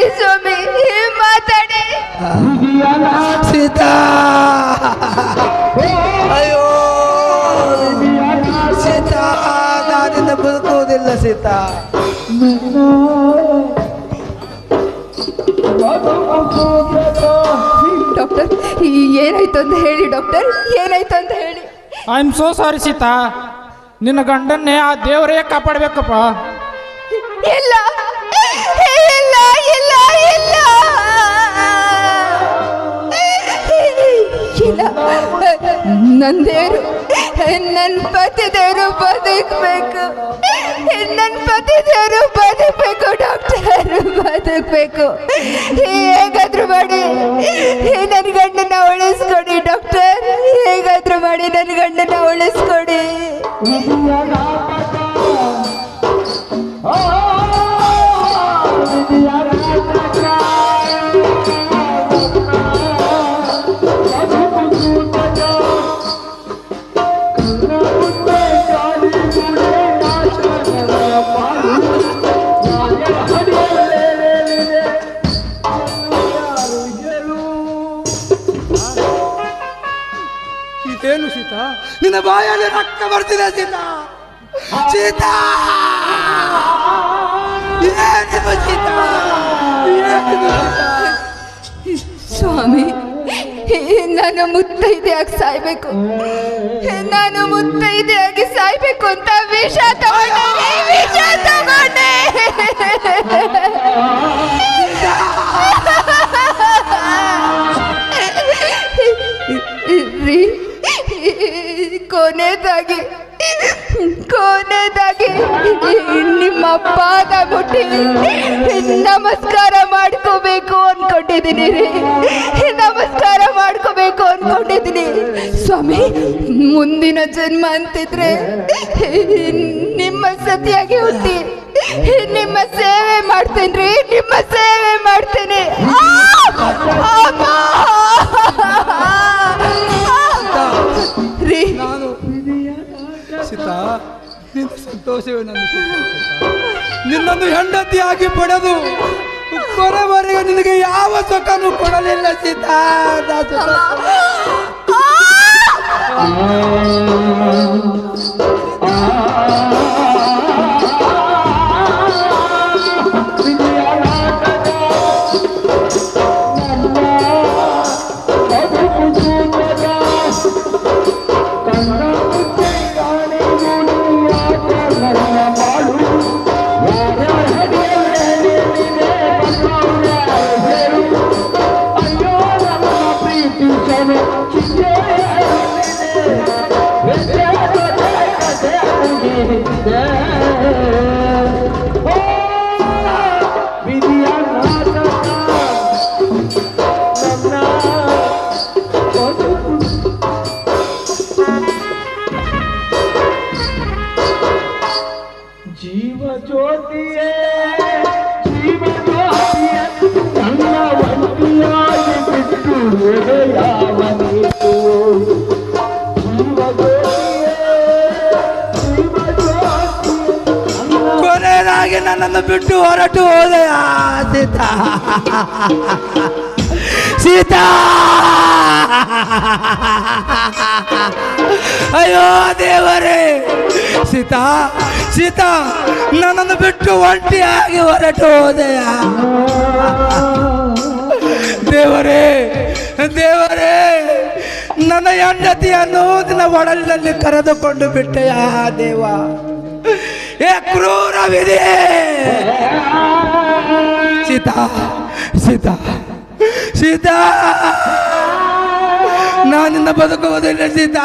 ಮಾತಾಡಿ ಸ್ವಾಮಿ, ಮಾತಾಡಿ. ಸೀತಾ, ಅಯ್ಯೋ ಸೀತಾ, ನಾನಿಂದ ಬದುಕುವುದಿಲ್ಲ ಸೀತಾ. ಡಾಕ್ಟರ್, ಏನಾಯ್ತು ಅಂತ ಹೇಳಿ ಡಾಕ್ಟರ್, ಏನಾಯ್ತು ಅಂತ ಹೇಳಿ. I am so sorry Sita, ನಿನ್ನ ಗಂಡನ್ನೇ ಆ ದೇವರೇ ಕಾಪಾಡಬೇಕಪ್ಪ. ಇಲ್ಲ ಇಲ್ಲ ಇಲ್ಲ ಇಲ್ಲ ಇಲ್ಲ, ನನ್ನ ದೇವರು, ನನ್ನ ಪತಿ ದೇವರು ಬದುಕಬೇಕು, ನನ್ನ ಪತಿ ದೇವರು ಬದುಕಬೇಕು ಡಾಕ್ಟರ್, ಬದುಕಬೇಕು. ಹೇಗಾದ್ರೂ ಮಾಡಿ ನನ್ನ ಗಂಡನ ಉಳಿಸ್ಕೊಡಿ ಡಾಕ್ಟರ್, ಹೇಗಾದ್ರೂ ಮಾಡಿ ನನ್ನ ಗಂಡನ ಉಳಿಸ್ಕೊಡಿ. ಇದೇನು ಸೀತಾ, ನಿನ್ನ ಬಾಯಲ್ಲಿ ರಕ್ತ ಬರ್ತಿದೆ ಸೀತಾ. ಸೀತಾ, ಏನಿದು ಸೀತಾ, ಏನಿದು ಸ್ವಾಮಿ, ನಾನು ಮುತ್ತೈದೆಯಾಗಿ ಸಾಯ್ಬೇಕು, ನಾನು ಮುತ್ತೈದೆಯಾಗಿ ಸಾಯ್ಬೇಕು ಅಂತ ವಿಷ ತಗೊಂಡೆ, ವಿಷ ತಗೊಂಡೆ. ಕೊನೆದಾಗಿ ನಿಮ್ಮ ಪಾದ ಮುಟ್ಟಿ ನಮಸ್ಕಾರ ಮಾಡ್ಕೋಬೇಕು ಅನ್ಕೊಂಡಿದ್ದೀನಿ ರೀ, ನಮಸ್ಕಾರ ಮಾಡ್ಕೋಬೇಕು ಅನ್ಕೊಂಡಿದ್ದೀನಿ ಸ್ವಾಮಿ. ಮುಂದಿನ ಜನ್ಮ ಅಂತಿದ್ರೆ ನಿಮ್ಮ ಸತಿಯಾಗಿ ಹುಟ್ಟಿ ನಿಮ್ಮ ಸೇವೆ ಮಾಡ್ತೇನ್ರಿ, ನಿಮ್ಮ ಸೇವೆ ಮಾಡ್ತೇನೆ. ನಾನು ಸೀತಾ, ನಿನ್ನ ಸಂತೋಷವೇ ನನ್ನ ನಿನ್ನೊಂದು ಹೆಂಡತಿಯಾಗಿ ಪಡೆದು ಕೊನೆವರೆಗೆ ನಿನಗೆ ಯಾವ ಸುಖನೂ ಕೊಡಲಿಲ್ಲ ಸೀತಾ. ಕೊನೆಯದಾಗಿ ನನ್ನನ್ನು ಬಿಟ್ಟು ಹೊರಟು ಹೋದೆ ಸೀತಾ. ಸೀತಾ, ಅಯ್ಯೋ ದೇವರೇ, ಸೀತಾ ಸೀತಾ, ನನ್ನನ್ನು ಬಿಟ್ಟು ಒಂಟಿಯಾಗಿ ಹೊರಟು ಹೋದೆಯ ದೇವರೇ. ದೇವರೇ, ನನ್ನ ಹೆಂಡತಿಯನ್ನು ನಿನ್ನ ಒಡಲಿನಲ್ಲಿ ಕರೆದುಕೊಂಡು ಬಿಟ್ಟೆಯ ದೇವ. ಏ ಕ್ರೂರ ವಿಧಿ. ಸೀತಾ ಸೀತಾ ಸೀತಾ, ನಾನಿನ್ನ ಬದುಕುವುದಿಲ್ಲ ಸೀತಾ,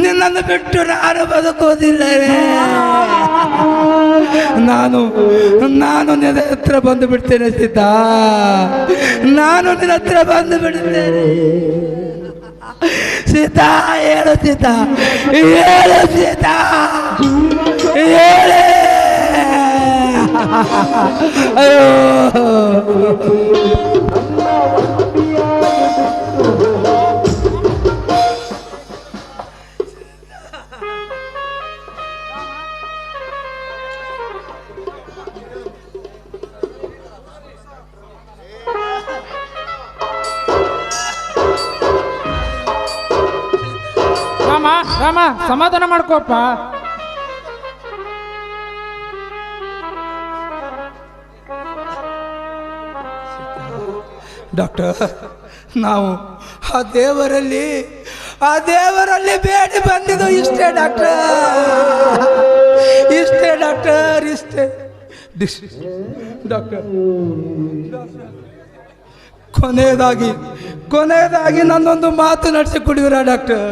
ನಿನ್ನನ್ನು ಬಿಟ್ಟು ನಾನು ಬದುಕುವುದಿಲ್ಲ. ನಾನು ನಿನ್ನ ಹತ್ರ ಬಂದು ಬಿಡ್ತೇನೆ ಸೀತಾ, ನಾನು ನಿನ್ನ ಹತ್ರ ಬಂದು ಬಿಡ್ತೇನೆ ಸೀತಾ. ಹೇಳು ಸೀತಾ, ಹೇಳು ಸೀತಾ, ಹೇಳೆ. ಅಯ್ಯೋ ರಾಮ ಸಮಾಧಾನ ಮಾಡ್ಕೋಪ್ಪ. ಡಾಕ್ಟರ್, ನಾವು ಆ ದೇವರಲ್ಲಿ ಬೇಡಿ ಬಂದಿದ್ದು ಇಷ್ಟೇ ಡಾಕ್ಟರ್, ಇಷ್ಟೇ. ಡಾಕ್ಟರ್, ಕೊನೆಯದಾಗಿ ನನ್ನೊಂದು ಮಾತು ನಡೆಸಿ ಕುಡಿಯುವ ಡಾಕ್ಟರ್.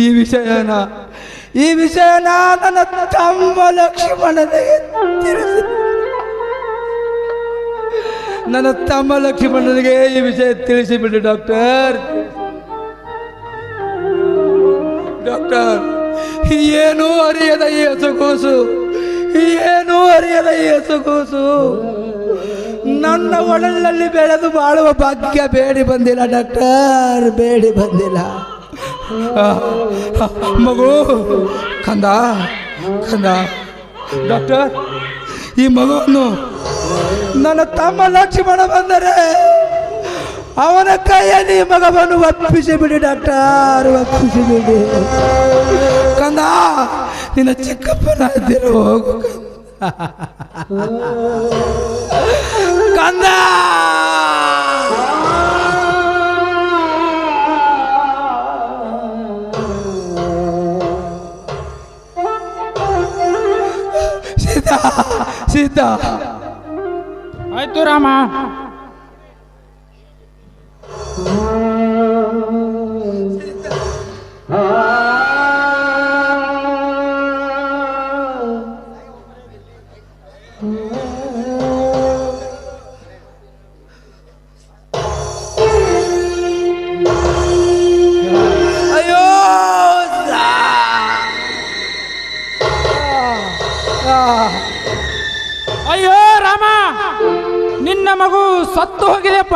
ಈ ವಿಷಯನ ನನ್ನ ತಮ್ಮ ಲಕ್ಷ್ಮಣನಿಗೆ ತಿಳಿಸಿ, ನನ್ನ ತಮ್ಮ ಲಕ್ಷ್ಮಣನಿಗೆ ಈ ವಿಷಯ ತಿಳಿಸಿಬಿಡಿ ಡಾಕ್ಟರ್. ಏನೂ ಅರಿಯದ ಈ ಹಸುಗೂಸು ನನ್ನ ಒಡಲಲ್ಲಿ ಬೆಳೆದು ಬಾಳುವ ಭಾಗ್ಯ ಬೇಡಿ ಬಂದಿಲ್ಲ ಡಾಕ್ಟರ್, ಬೇಡಿ ಬಂದಿಲ್ಲ. ಮಗು ಕಂದ ಡಾಕ್ಟರ್, ಈ ಮಗುವನ್ನು ನನ್ನ ತಮ್ಮ ಲಕ್ಷ್ಮಣ ಬಂದರೆ ಅವನ ಕೈಯಲ್ಲಿ ಮಗವನ್ನು ಒಪ್ಪಿಸಿಬಿಡಿ ಡಾಕ್ಟರ್, ಒಪ್ಪಿಸಿಬಿಡಿ. ಕಂದ, ನಿನ್ನ ಚಿಕ್ಕಪ್ಪನ ಹತ್ತಿರ ಹೋಗು ಕಂದ. ಸೀತಾ ಆಯ್ತು ರಾಮ. ಅಯ್ಯೋ ರಾಮ, ನಿನ್ನ ಮಗು ಸತ್ತು ಹೋಗಿದೆಪ್ಪ.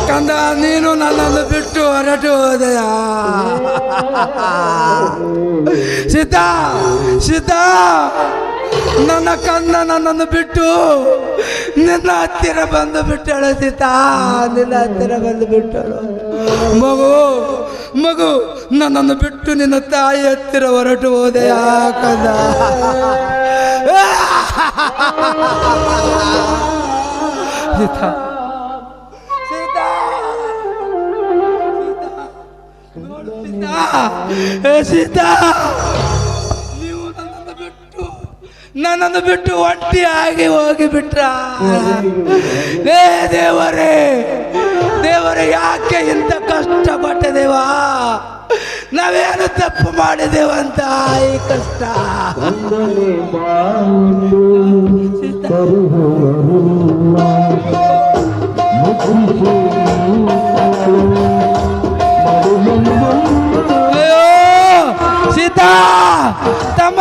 ಕಂದ, ನೀನು ನನ್ನನ್ನು ಬಿಟ್ಟು ಹೊರಟು ಹೋದೆಯ. ಸೀತಾ, ನನ್ನ ಕಂದ ನನ್ನನ್ನು ಬಿಟ್ಟು ನಿನ್ನ ಹತ್ತಿರ ಬಂದು ಬಿಟ್ಟಳು. ಸೀತಾ, ನಿನ್ನ ಹತ್ತಿರ ಬಂದು ಬಿಟ್ಟಳು. ಮಗು ನನ್ನನ್ನು ಬಿಟ್ಟು ನಿನ್ನ ತಾಯಿ ಹತ್ತಿರ ಹೊರಟು ಹೋದೆಯ ಕಂದ. ಸೀತಾ, ನೀವು ನನ್ನನ್ನು ಬಿಟ್ಟು ಒಂಟಿಯಾಗಿ ಹೋಗಿಬಿಟ್ರ. ದೇವರೇ, ಯಾಕೆ ಇಂಥ ಕಷ್ಟಪಟ್ಟ ದೇವಾ? ನಾವೇನು ತಪ್ಪು ಮಾಡಿದೇವಂತ ಈ ಕಷ್ಟ? ಅಯ್ಯೋ ಸೀತಾ, ತಮ್ಮ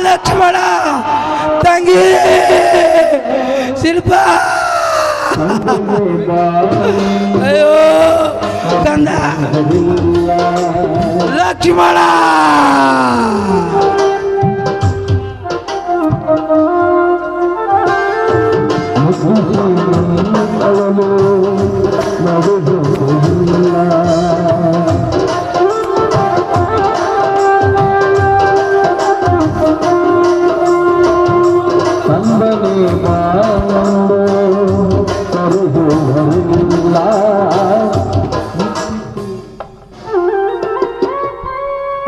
ಲಕ್ಷ್ಮಣ, ತಂಗಿ ಶಿಲ್ಪ, ಅಯ್ಯೋ ಕಂದ ಲಕ್ಷ್ಮಣ.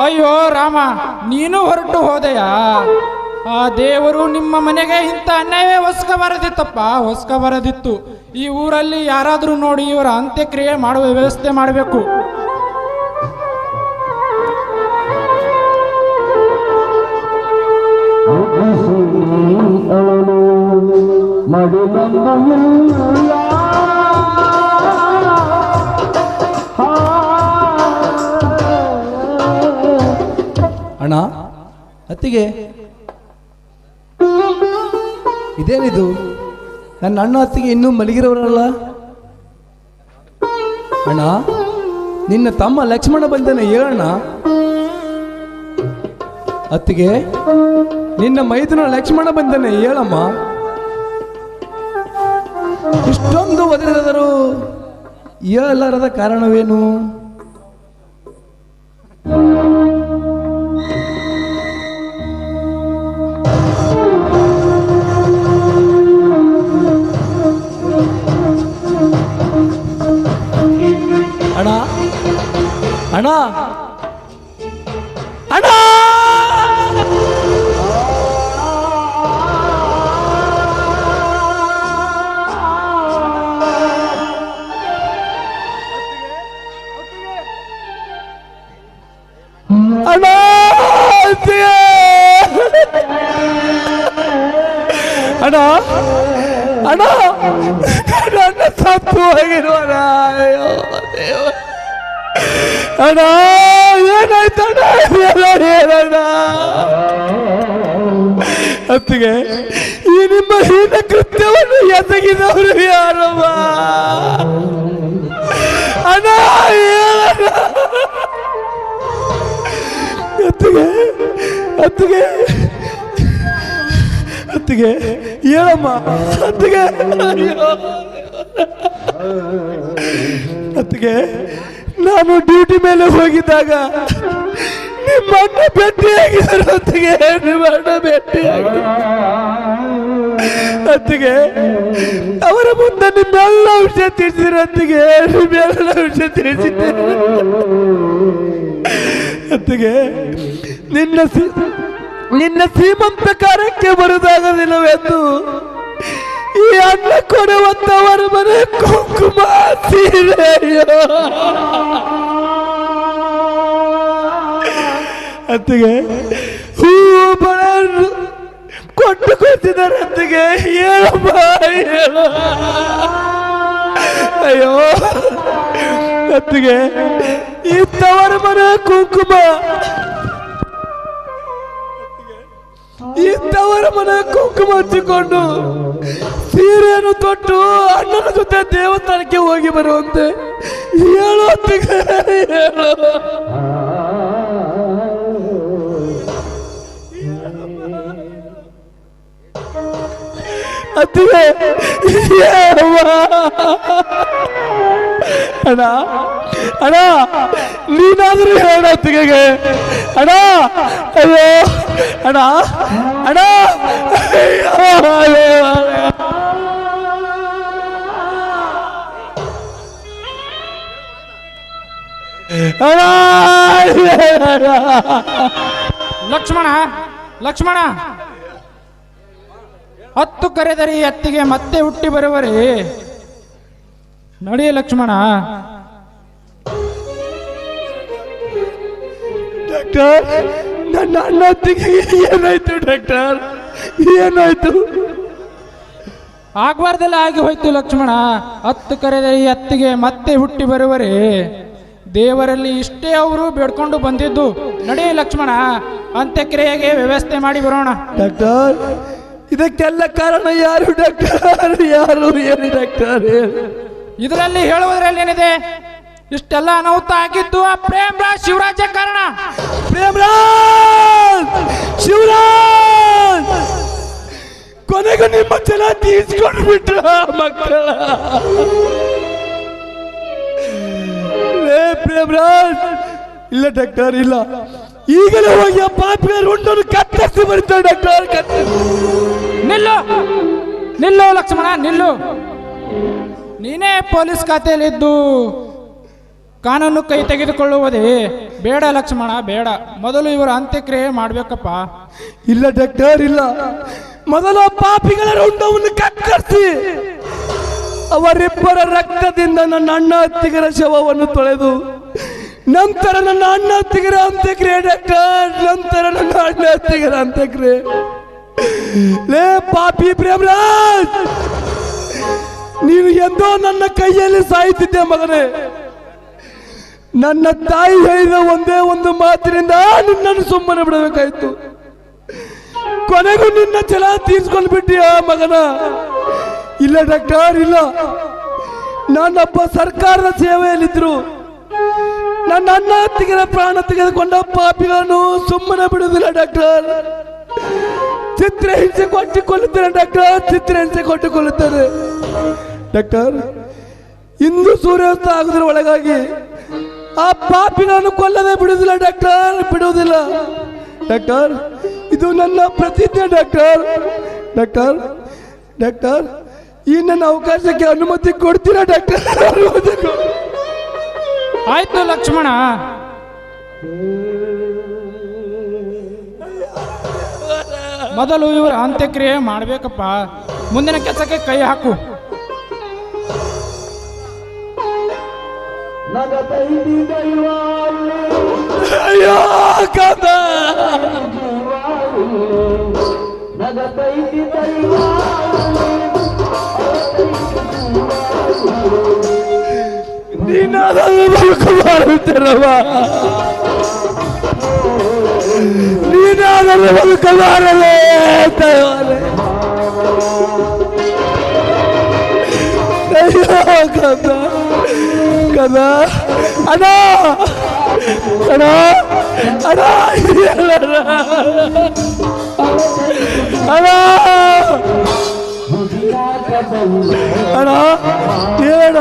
ಅಯ್ಯೋ ರಾಮ, ನೀನು ಹೊರಟು ಹೋದೆಯ? ಆ ದೇವರು ನಿಮ್ಮ ಮನೆಗೆ ಇಂಥ ಅನ್ಯಾಯವೇ ಹೊಸ್ಕ ಬರದಿತ್ತು. ಈ ಊರಲ್ಲಿ ಯಾರಾದರೂ ನೋಡಿ ಇವರ ಅಂತ್ಯಕ್ರಿಯೆ ಮಾಡುವ ವ್ಯವಸ್ಥೆ ಮಾಡಬೇಕು. ಅಣ್ಣ, ಅತ್ತಿಗೆ, ಇದೇನಿದು? ನನ್ನ ಅಣ್ಣ ಅತ್ತಿಗೆ ಇನ್ನೂ ಮಲಗಿರೋರಲ್ಲ. ಅಣ್ಣ, ನಿನ್ನ ತಮ್ಮ ಲಕ್ಷ್ಮಣ ಬಂದನೆ, ಹೇಳಣ್ಣ. ಅತ್ತಿಗೆ, ನಿನ್ನ ಮೈದುನ ಲಕ್ಷ್ಮಣ ಬಂದನೆ, ಹೇಳಮ್ಮ. ಇಷ್ಟೊಂದು ಒದರಿದರು ಹೇಳಲಾರದ ಕಾರಣವೇನು? ಅಣ್ಣ ಅಣ್ಣ ಅಣ್ಣ ಅಣ್ಣ ಅಣ್ಣ ಅಣ್ಣ ನನ್ನ ಸತ್ತು ಹೋಗಿರುವಣ. ಅಣ್ಣ ಏನಾಯ್ತಣ್ಣ? ಹೇಳಣ್ಣ. ಅತ್ತಿಗೆ ಈ ನಿಮ್ಮ ಹೀನ ಕೃತ್ಯವನ್ನು ಎಸಗಿದವರು ಯಾರಮ್ಮ? ಅಣ್ಣ ಹೇಳಣ್ಣ. ಅತ್ತಿಗೆ ಅತ್ತಿಗೆ ಅತ್ತಿಗೆ ಹೇಳಮ್ಮ. ಅತ್ತಿಗೆ ಅತ್ತಿಗೆ ನಾನು ಡ್ಯೂಟಿ ಮೇಲೆ ಹೋಗಿದ್ದಾಗ ನಿಮ್ಮ ಅಣ್ಣ ಭೇಟಿಯಾಗಿದ್ದರು. ಅತ್ತಿಗೆ ನಿಮ್ಮ ಅಣ್ಣ ಭೇಟಿಯಾಗಿ ಅತ್ತಿಗೆ ಅವರ ಮುಂದೆ ನಿಮ್ಮೆಲ್ಲ ವಿಷಯ ತಿಳಿಸಿದ್ರು. ಅತ್ತಿಗೆ ನಿಮ್ಮೆಲ್ಲ ವಿಷಯ ತಿಳಿಸಿದ್ದೇನೆ. ಅತ್ತಿಗೆ ನಿನ್ನ ಸೀಮಂತ ಕಾರ್ಯಕ್ಕೆ ಬರುವುದಾಗಲಿಲ್ಲವೆಂದು ಈ ಅನ್ನ ಕೊಡುವಂತವರ ಮನೆ ಕುಂಕುಮ ಸೀರೆಯೋ. ಅತ್ತಿಗೆ ಹೂವು ಬಳ ಕೊಟ್ಟು ಕೊಡ್ತಿದ್ದಾರೆ. ಅತ್ತಿಗೆ ಹೇಳಮ್ಮ ಹೇಳು. ಅಯ್ಯೋ ಅತ್ತಿಗೆ ಈ ತವರ ಮನೆ ಕುಂಕುಮ ಇಂಥವರ ಮನೆ ಕುಂಕುಮ ಹಚ್ಚಿಕೊಂಡು ಸೀರೆಯನ್ನು ತೊಟ್ಟು ಅಣ್ಣನ ಜೊತೆ ದೇವಸ್ಥಾನಕ್ಕೆ ಹೋಗಿ ಬರುವಂತೆ ಹೇಳು ಅತ್ತಿಗೆ ಹೇಳು. ಅತ್ತಿಗೆ ಅಣ್ಣ ಅಣ್ಣ ನೀನಾದ್ರೂ ಹೇಳ ಅತ್ತಿಗೆಗೆ. ಅಣ್ಣ ಅಯ್ಯೋ ಅಣ್ಣ ಅಣ್ಣ ಲಕ್ಷ್ಮಣ ಲಕ್ಷ್ಮಣ, ಹತ್ತು ಕರೆದರೆ ಅತ್ತಿಗೆ ಮತ್ತೆ ಹುಟ್ಟಿ ಬರುವರಿ. ನಡಿ ಲಕ್ಷ್ಮಣ. ಡಾಕ್ಟರ್ ನನ್ನ ಅಣ್ಣ ಅತ್ತಿಗೆ ಏನಾಯ್ತು? ಡಾಕ್ಟರ್ ಏನಾಯ್ತು? ಆಗ್ಬಾರ್ದೆಲ್ಲ ಆಗಿ ಹೋಯ್ತು ಲಕ್ಷ್ಮಣ. ಹತ್ತು ಕರೆದರೆ ಅತ್ತಿಗೆ ಮತ್ತೆ ಹುಟ್ಟಿ ಬರುವರಿ. ದೇವರಲ್ಲಿ ಇಷ್ಟೇ ಅವರು ಬೇಡ್ಕೊಂಡು ಬಂದಿದ್ದು. ನಡಿ ಲಕ್ಷ್ಮಣ, ಅಂತ್ಯಕ್ರಿಯೆಗೆ ವ್ಯವಸ್ಥೆ ಮಾಡಿ ಬರೋಣ. ಡಾಕ್ಟರ್ ಇದಕ್ಕೆಲ್ಲ ಕಾರಣ ಯಾರು? ಡಾಕ್ಟರ್ ಯಾರು? ಏನು ಡಾಕ್ಟರ್? ಇದರಲ್ಲಿ ಹೇಳುವುದರಲ್ಲಿ ಏನಿದೆ? ಇಷ್ಟೆಲ್ಲ ಅನಾಹುತ ಆಗಿದ್ದು ಆ ಪ್ರೇಮರಾಜ್ ಶಿವರಾಜ ಕಾರಣ. ಪ್ರೇಮರಾಜ್ ಶಿವರಾಜ್ ಕೊನೆಗೂ ನಿಮ್ಮ ಜನ ತೀರ್ಸ್ಕೊಂಡು ಬಿಟ್ರ ಮಕ್ಕಳ. ಪ್ರೇಮರಾಜ್ ಇಲ್ಲ ಡಾಕ್ಟರ್ ಇಲ್ಲ. ಈಗಲೇ ಹೋಗಿ ಆ ಪಾಪಿಗೆ ರುಂಡನ್ನು ಕತ್ತರಿಸಿ ಬರ್ತಾರೆ ಡಾಕ್ಟರ್. ನಿಲ್ಲು ನಿಲ್ಲು ಲಕ್ಷ್ಮಣ ನಿಲ್ಲು. ನೀನೇ ಪೊಲೀಸ್ ಖಾತೆಯಲ್ಲಿದ್ದು ಕಾನೂನು ಕೈ ತೆಗೆದುಕೊಳ್ಳುವುದೇ ಬೇಡ ಲಕ್ಷ್ಮಣ, ಬೇಡ. ಮೊದಲು ಇವರ ಅಂತ್ಯಕ್ರಿಯೆ ಮಾಡ್ಬೇಕಪ್ಪ. ಇಲ್ಲ ಡಾಕ್ಟರ್ ಇಲ್ಲ. ಮೊದಲು ಪಾಪಿಗಳ ರುಂಡವನ್ನು ಕತ್ತರಿಸಿ ಅವರಿಬ್ಬರ ರಕ್ತದಿಂದ ನನ್ನ ಅಣ್ಣ ಅತ್ತಿಗರ ಶವವನ್ನು ತೊಳೆದು ನಂತರ ನನ್ನ ಅಣ್ಣ ಅತ್ತಿಗರ ಅಂತ್ಯಕ್ರಿಯೆ ಡಾಕ್ಟರ್. ನಂತರ ನನ್ನ ಅಣ್ಣ ಅತ್ತಿಗರ ಅಂತ್ಯಕ್ರಿಯೆ. ಲೇ ಪಾಪಿ ಪ್ರೇಮರಾಜ್, ನೀನು ಎಂದೋ ನನ್ನ ಕೈಯಲ್ಲಿ ಸಾಯುತ್ತಿದ್ದೆ ಮಗನೇ. ನನ್ನ ತಾಯಿ ಹೇಳಿದ ಒಂದೇ ಒಂದು ಮಾತಿನಿಂದ ನಿನ್ನನ್ನು ಸುಮ್ಮನೆ ಬಿಡಬೇಕಾಯ್ತು. ಕೊನೆಗೂ ನಿನ್ನ ಛಲ ತೀರ್ಸ್ಕೊಂಡು ಬಿಟ್ಟಿಯ ಮಗನ. ಇಲ್ಲ ಡಾಕ್ಟರ್ ಇಲ್ಲ. ನಾನೊಬ್ಬ ಸರ್ಕಾರದ ಸೇವೆಯಲ್ಲಿದ್ರು ನನ್ನ ಅಣ್ಣ ಅತ್ತಿಗೆರ ಪ್ರಾಣ ತೆಗೆದುಕೊಂಡ ಪಾಪಿಗಳನ್ನು ಸುಮ್ಮನೆ ಬಿಡುವುದಿಲ್ಲ ಡಾಕ್ಟರ್. ಚಿತ್ರಹಿಂಸೆ ಕೊಟ್ಟು ಕೊಲ್ಲುತ್ತಾರೆ ಡಾಕ್ಟರ್, ಚಿತ್ರಹಿಂಸೆ ಕೊಟ್ಟು ಕೊಲ್ಲುತ್ತಾರೆ. ಡಾಕ್ಟರ್, ಇಂದು ಸೂರ್ಯಾಸ್ತ ಆಗುದ್ರ ಒಳಗಾಗಿ ಆ ಪಾಪಿಗಳನ್ನು ಕೊಲ್ಲದೆ ಬಿಡುವುದಿಲ್ಲ ಡಾಕ್ಟರ್, ಬಿಡುವುದಿಲ್ಲ ಡಾಕ್ಟರ್. ಇದು ನನ್ನ ಪ್ರತಿಜ್ಞೆ ಡಾಕ್ಟರ್. ಡಾಕ್ಟರ್ ಡಾಕ್ಟರ್, ಈ ನನ್ನ ಅವಕಾಶಕ್ಕೆ ಅನುಮತಿ ಕೊಡ್ತೀರಾ ಡಾಕ್ಟರ್? ಆಯ್ತು ಲಕ್ಷ್ಮಣ, ಮೊದಲು ಇವರ ಅಂತ್ಯಕ್ರಿಯೆ ಮಾಡ್ಬೇಕಪ್ಪ. ಮುಂದಿನ ಕೆಲಸಕ್ಕೆ ಕೈ ಹಾಕು. ಅಯ್ಯೋ ಕಾಂತ, ನೀನಾದರೂ ಬದುಕು ಮಾಡುತ್ತೇನವ, ನೀನಾದರೂ ಬದುಕು ಮಾಡಲೇ ದೈವರೇ. ಅಯ್ಯೋ ಕಾಂತ, ಕದ ಅಣ್ಣ ಅಣ್ಣ ಅಣ್ಣ ಅಣ್ಣ ಅಣ್ಣ ಹೇಳ